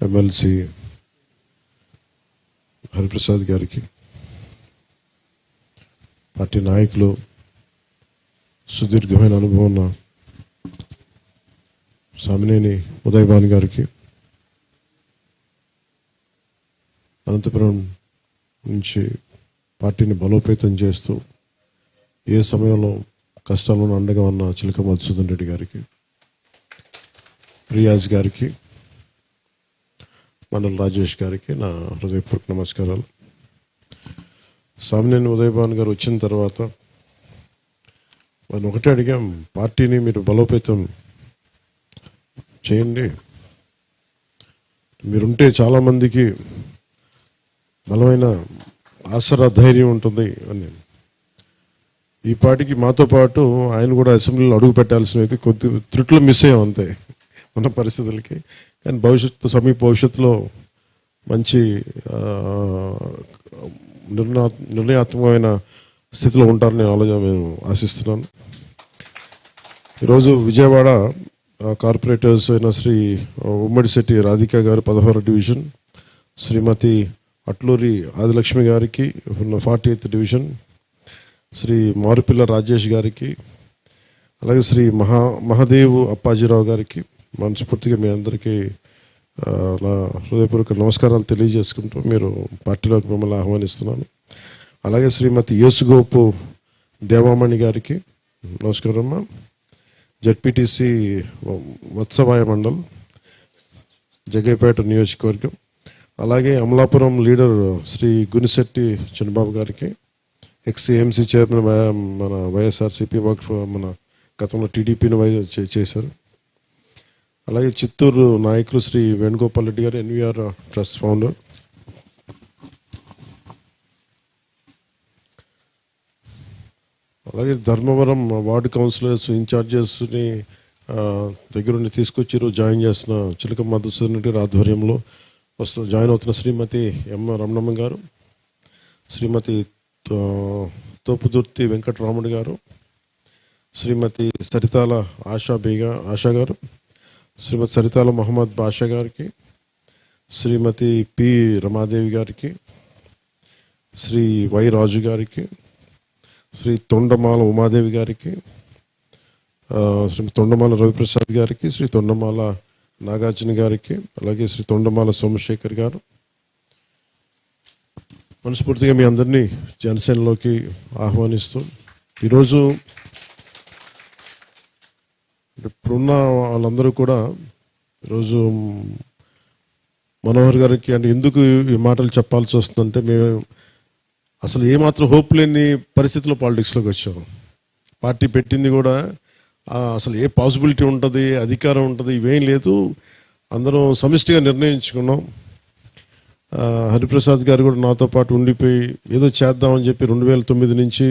MLC Hariprasad గారికి, party నాయకులు, సుదీర్ఘమైన అనుభవం ఉన్న సామినేని ఉదయ్ భాను గారికి, అనంతపురం నుంచి పార్టీని బలోపేతం చేస్తూ ఏ సమయంలో కష్టాలను అండగా ఉన్న చిలక మధుసూదన్ రెడ్డి గారికి, రియాజ్ గారికి, మండల రాజేష్ గారికి నా హృదయపూర్వక నమస్కారాలు. సామినేని ఉదయ్ భాను గారు వచ్చిన తర్వాత వారిని ఒకటే అడిగాం, పార్టీని మీరు బలోపేతం చేయండి, మీరుంటే చాలామందికి బలమైన ఆసరా ధైర్యం ఉంటుంది అని. ఈ పార్టీకి మాతో పాటు ఆయన కూడా అసెంబ్లీలో అడుగు పెట్టాల్సినది కొద్ది త్రుట్లు మిస్ అయ్యాం అంతే ఉన్న పరిస్థితులకి. కానీ సమీప భవిష్యత్తులో మంచి నిర్ణయాత్మకమైన స్థితిలో ఉంటారని మేము ఆశిస్తున్నాను. ఈరోజు విజయవాడ కార్పొరేటర్స్ అయిన శ్రీ ఉమ్మడిశెట్టి రాధిక గారు 16వ డివిజన్, శ్రీమతి అట్లూరి ఆదిలక్ష్మి గారికి 48th డివిజన్, శ్రీ మారుపిల్ల రాజేష్ గారికి, అలాగే శ్రీ మహాదేవ్ అప్పాజీరావు గారికి మనస్ఫూర్తిగా మీ అందరికీ నా హృదయపూర్వక నమస్కారాలు తెలియజేసుకుంటూ మీరు పార్టీలోకి మిమ్మల్ని ఆహ్వానిస్తున్నాను. అలాగే శ్రీమతి యేసుగోపు దేవామణి గారికి నమస్కారం అమ్మా, జడ్పీటీసీ వత్సవాయ మండల్, జగ్గైపేట నియోజకవర్గం. అలాగే అమలాపురం లీడర్ శ్రీ గునిశెట్టి చంద్రబాబు గారికి, ఎక్స్ఏఎంసీ చైర్మన్ మన వైఎస్ఆర్సీపీ వర్క్ మన గతంలో టీడీపీని చేశారు. అలాగే చిత్తూరు నాయకులు శ్రీ వేణుగోపాల్ రెడ్డి గారు, ఎన్వీఆర్ ట్రస్ట్ ఫౌండర్. అలాగే ధర్మవరం వార్డు కౌన్సిలర్స్ ఇన్ఛార్జెస్ని దగ్గరుండి తీసుకొచ్చి జాయిన్ చేస్తున్న చిలక మధుసూదన్ రెడ్డి ఆధ్వర్యంలో జాయిన్ అవుతున్న శ్రీమతి ఎం రమణమ్మ గారు, శ్రీమతి తోపుదుర్తి వెంకటరాముడు గారు, శ్రీమతి సరితాల ఆశా గారు, శ్రీమతి సరితాల మహమ్మద్ బాషా గారికి, శ్రీమతి పి రమాదేవి గారికి, శ్రీ వై రాజు గారికి, శ్రీ తొండమాల ఉమాదేవి గారికి, శ్రీ తొండమాల రవిప్రసాద్ గారికి, శ్రీ తొండమాల నాగార్జున గారికి, అలాగే శ్రీ తొండమాల సోమశేఖర్ గారు. మనస్ఫూర్తిగా మీ అందరినీ జనసేనలోకి ఆహ్వానిస్తూ ఈరోజు ఇప్పుడున్న వాళ్ళందరూ కూడా ఈరోజు మనోహర్ గారికి అంటే ఎందుకు ఈ మాటలు చెప్పాల్సి వస్తుందంటే, మేము అసలు ఏమాత్రం హోప్ లేని పరిస్థితిలో పాలిటిక్స్లోకి వచ్చాము. పార్టీ పెట్టింది కూడా అసలు ఏ పాసిబిలిటీ ఉంటుంది, అధికారం ఉంటుంది, ఇవేం లేదు. అందరం సమిష్టిగా నిర్ణయించుకున్నాం. హరిప్రసాద్ గారు కూడా నాతో పాటు ఉండిపోయి ఏదో చేద్దామని చెప్పి 2009 నుంచి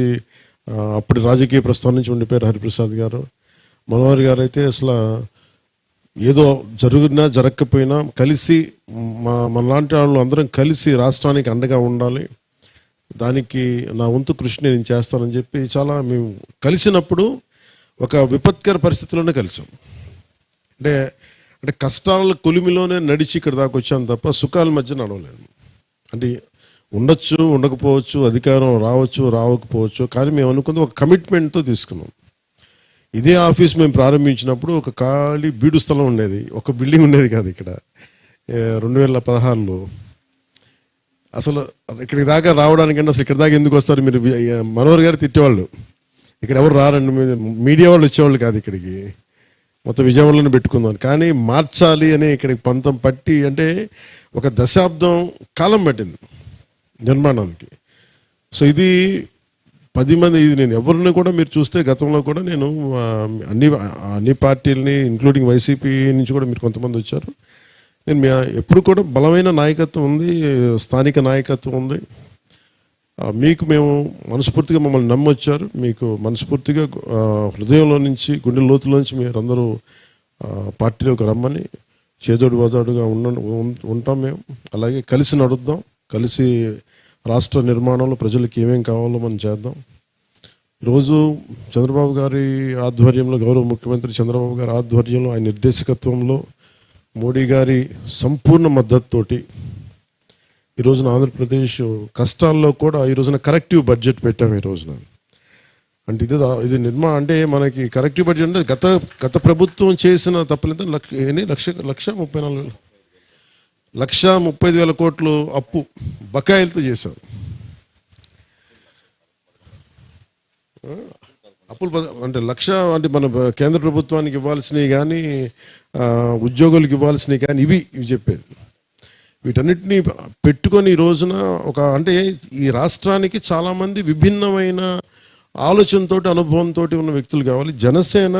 అప్పటి రాజకీయ ప్రస్థానం నుంచి ఉండిపోయారు హరిప్రసాద్ గారు. మనోహర్ గారు అయితే అసలు ఏదో జరిగినా జరగకపోయినా కలిసి మనలాంటి వాళ్ళు అందరం కలిసి రాష్ట్రానికి అండగా ఉండాలి, దానికి నా వంతు కృషి నేను చేస్తానని చెప్పి చాలా మేము కలిసినప్పుడు ఒక విపత్కర పరిస్థితిలోనే కలిసాం. అంటే కష్టాల కొలిమిలోనే నడిచి ఇక్కడ దాకా వచ్చాను తప్ప సుఖాల మధ్య నడవలేదు. అంటే ఉండొచ్చు, ఉండకపోవచ్చు, అధికారం రావచ్చు, రావకపోవచ్చు, కానీ మేము అనుకుంది ఒక కమిట్మెంట్తో తీసుకున్నాం. ఇదే ఆఫీస్ మేము ప్రారంభించినప్పుడు ఒక ఖాళీ బీడు స్థలం ఉండేది, ఒక బిల్డింగ్ ఉండేది కాదు ఇక్కడ 2016లో. అసలు ఇక్కడికి దాకా రావడానికంటే అసలు ఇక్కడ దాకా ఎందుకు వస్తారు మీరు? మనోహర్ గారు తిట్టేవాళ్ళు, ఇక్కడ ఎవరు రారండి, మీడియా వాళ్ళు వచ్చేవాళ్ళు కాదు ఇక్కడికి, మొత్తం విజయవాడలోనే పెట్టుకుందాం. కానీ మార్చాలి అని ఇక్కడికి పంతం పట్టి, అంటే ఒక దశాబ్దం కాలం పట్టింది నిర్మాణానికి. సో ఇది 10 మంది, ఇది నేను ఎవరిని కూడా మీరు చూస్తే గతంలో కూడా నేను అన్ని పార్టీలని ఇంక్లూడింగ్ వైసీపీ నుంచి కూడా మీరు కొంతమంది వచ్చారు. నేను ఎప్పుడు కూడా బలమైన నాయకత్వం ఉంది, స్థానిక నాయకత్వం ఉంది. మీకు మేము మనస్ఫూర్తిగా మమ్మల్ని నమ్మొచ్చారు. మీకు మనస్ఫూర్తిగా హృదయంలో నుంచి, గుండె లోతులో నుంచి మీరు అందరూ పార్టీలోకి రమ్మని చేదోడు వాదోడుగా ఉంటాం మేము. అలాగే కలిసి నడుద్దాం, కలిసి రాష్ట్ర నిర్మాణంలో ప్రజలకు ఏమేం కావాలో మనం చేద్దాం. ఈరోజు చంద్రబాబు గారి ఆధ్వర్యంలో, గౌరవ ముఖ్యమంత్రి చంద్రబాబు గారి ఆధ్వర్యంలో, ఆయన నిర్దేశకత్వంలో మోడీ గారి సంపూర్ణ మద్దతుతోటి ఈ రోజున ఆంధ్రప్రదేశ్ కష్టాల్లో కూడా ఈ రోజున కరెక్టివ్ బడ్జెట్ పెట్టాము. ఈ రోజున అంటే ఇది అంటే మనకి కరెక్టివ్ బడ్జెట్ అంటే గత ప్రభుత్వం చేసిన తప్పులేదు. 1,35,000 కోట్లు అప్పు బకాయిలతో చేశారు. అప్పులు అంటే అంటే మన కేంద్ర ప్రభుత్వానికి ఇవ్వాల్సినవి కానీ ఉద్యోగులకు ఇవ్వాల్సినవి కానీ ఇవి చెప్పేది. వీటన్నిటినీ పెట్టుకొని ఈ రోజున అంటే ఈ రాష్ట్రానికి చాలామంది విభిన్నమైన ఆలోచనతో అనుభవంతో ఉన్న వ్యక్తులు కావాలి. జనసేన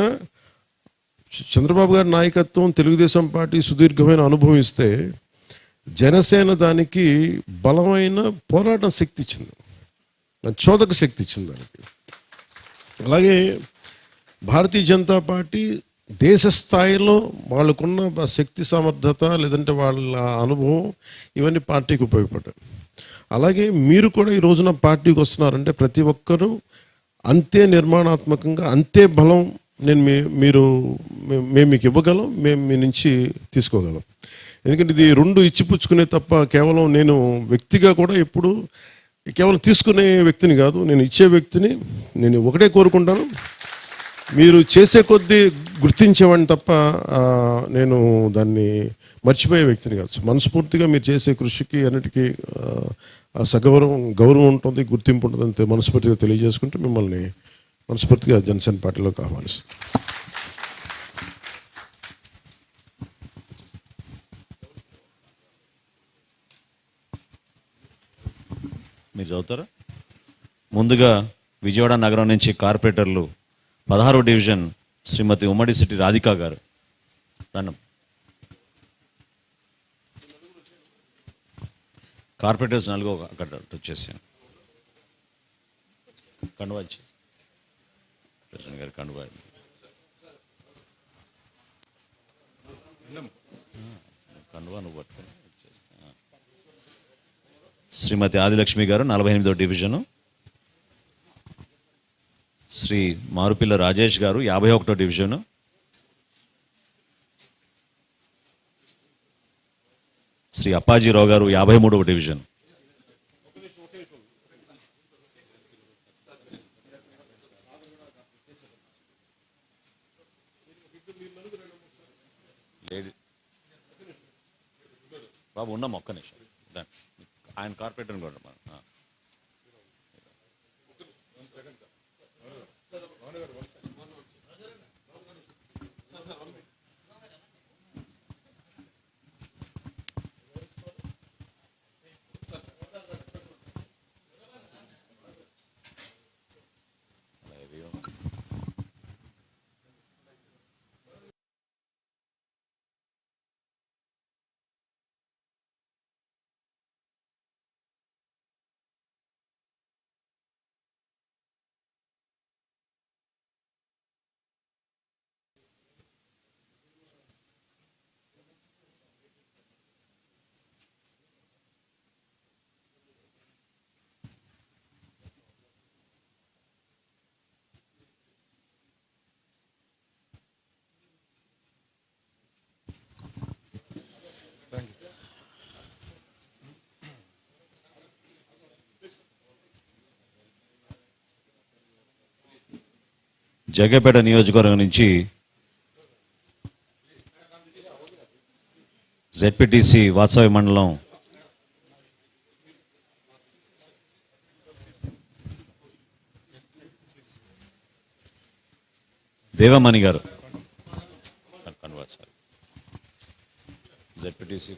చంద్రబాబు గారి నాయకత్వం, తెలుగుదేశం పార్టీ సుదీర్ఘమైన అనుభవం ఇస్తే జనసేన దానికి బలమైన పోరాట శక్తి ఇచ్చింది, చోదక శక్తి ఇచ్చింది దానికి. అలాగే భారతీయ జనతా పార్టీ దేశ స్థాయిలో వాళ్ళకున్న శక్తి సమర్థత లేదంటే వాళ్ళ అనుభవం ఇవన్నీ పార్టీకి ఉపయోగపడ్డాయి. అలాగే మీరు కూడా ఈ రోజున పార్టీకి వస్తున్నారంటే ప్రతి ఒక్కరూ అంతే నిర్మాణాత్మకంగా అంతే బలం మేము మీకు ఇవ్వగలం, మేము మీ నుంచి తీసుకోగలం. ఎందుకంటే ఇది రెండు ఇచ్చిపుచ్చుకునే తప్ప కేవలం నేను వ్యక్తిగా కూడా ఎప్పుడు కేవలం తీసుకునే వ్యక్తిని కాదు, నేను ఇచ్చే వ్యక్తిని. నేను ఒకటే కోరుకుంటాను, మీరు చేసే కొద్దీ గుర్తించేవాడిని తప్ప నేను దాన్ని మర్చిపోయే వ్యక్తిని కాదు. మనస్ఫూర్తిగా మీరు చేసే కృషికి అన్నిటికీ గౌరవం ఉంటుంది, గుర్తింపు ఉంటుంది అంతే మనస్ఫూర్తిగా తెలియజేసుకుంటూ మిమ్మల్ని మనస్ఫూర్తిగా జనసేన పార్టీలోకి ఆహ్వానిస్తాను. మీరు చదువుతారా? ముందుగా విజయవాడ నగరం నుంచి కార్పొరేటర్లు 16వ డివిజన్ శ్రీమతి ఉమ్మడి సిటీ రాధికా గారు. రన్నం కార్పొరేటర్స్ 4 అక్కడ వచ్చేసాను. కండువా ప్రెసిడెంట్ గారు కండువా నువ్వు పట్టుకొని వచ్చేస్తా. శ్రీమతి ఆదిలక్ష్మి గారు 48వ డివిజను. శ్రీ మారుపిల్ల రాజేష్ గారు 51వ డివిజను. శ్రీ అప్పాజీరావు గారు 53వ డివిజన్. బాబు ఉన్నాం ఒక్క నిమిషం, ఆయన కార్పొరేటర్ కూడా. జగ్గపేట నియోజకవర్గం నుంచి జెడ్పీటీసీ వాత్సవ్య మండలం దేవమణి గారు. జెడ్పీటీసీ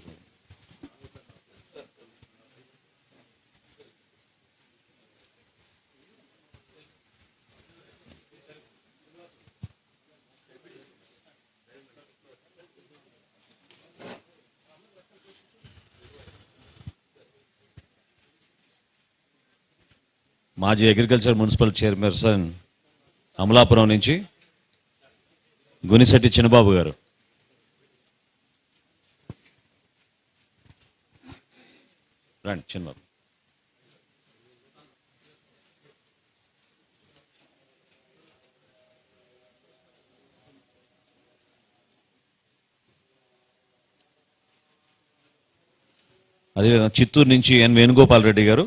మాజీ అగ్రికల్చర్ మున్సిపల్ చైర్పర్సన్ అమలాపురం నుంచి గునిశెట్టి చిన్నబాబు గారు. రండి చిన్నబాబు. అదేవిధంగా చిత్తూరు నుంచి ఎన్ వేణుగోపాల్ రెడ్డి గారు,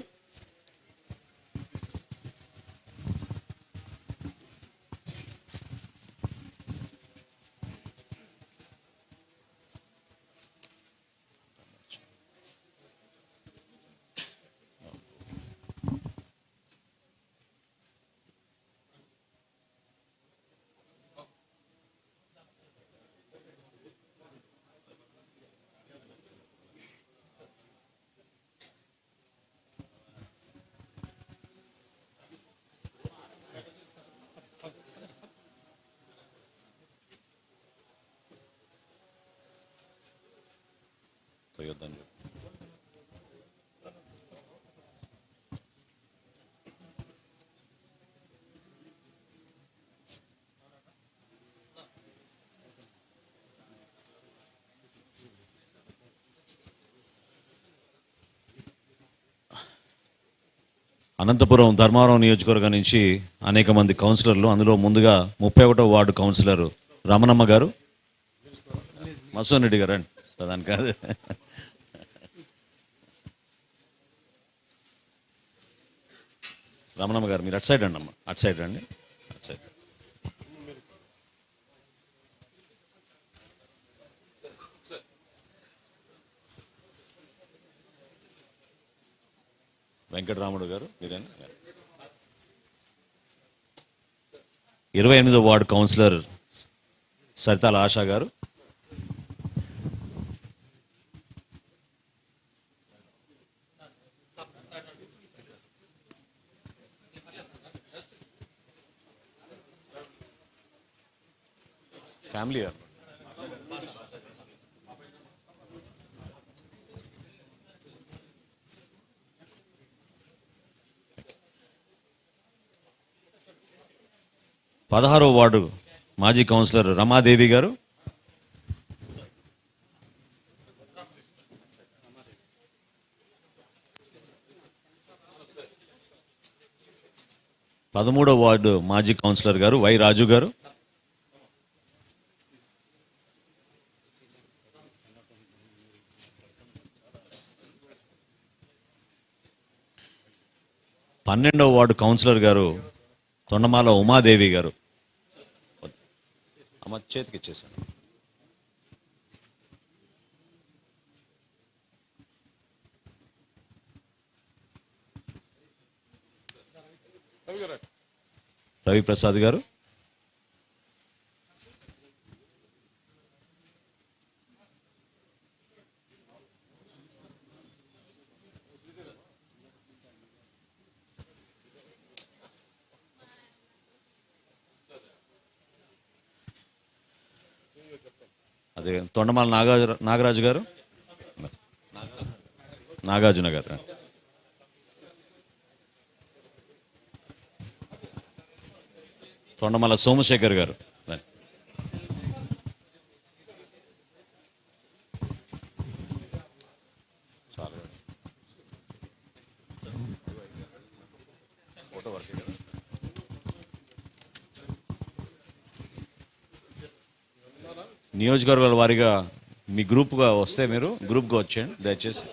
అనంతపురం ధర్మవరం నియోజకవర్గం నుంచి అనేక మంది కౌన్సిలర్లు, అందులో ముందుగా 31వ వార్డు కౌన్సిలర్ రమణమ్మ గారు, మసోన్ రెడ్డి గారు అండి, ప్రధాని కాదు, రమణమ్మ గారు మీరు అటు సైడ్ అండి అమ్మ, అటు సైడ్ రండి, అటు సైడ్. వెంకటరాముడు గారు మీరేనా? 28వ వార్డు కౌన్సిలర్ సరితాల ఆశా గారు, ఫ్యామిలీ గారు, పదహారవ వార్డు మాజీ కౌన్సిలర్ రమాదేవి గారు, పదమూడవ వార్డు మాజీ కౌన్సిలర్ గారు వై రాజు గారు, పన్నెండవ వార్డు కౌన్సిలర్ గారు తొండమాల ఉమాదేవి గారు. అమ్మ చేతికి ఇచ్చేసాను. రవి ప్రసాద్ గారు, అదే తొండమాల నాగరాజు గారు, నాగార్జున గారు, తొండమాల సోమశేఖర్ గారు, నియోజకవర్గాల వారీగా మీ గ్రూప్గా వస్తే మీరు గ్రూప్గా వచ్చేయండి దయచేసి.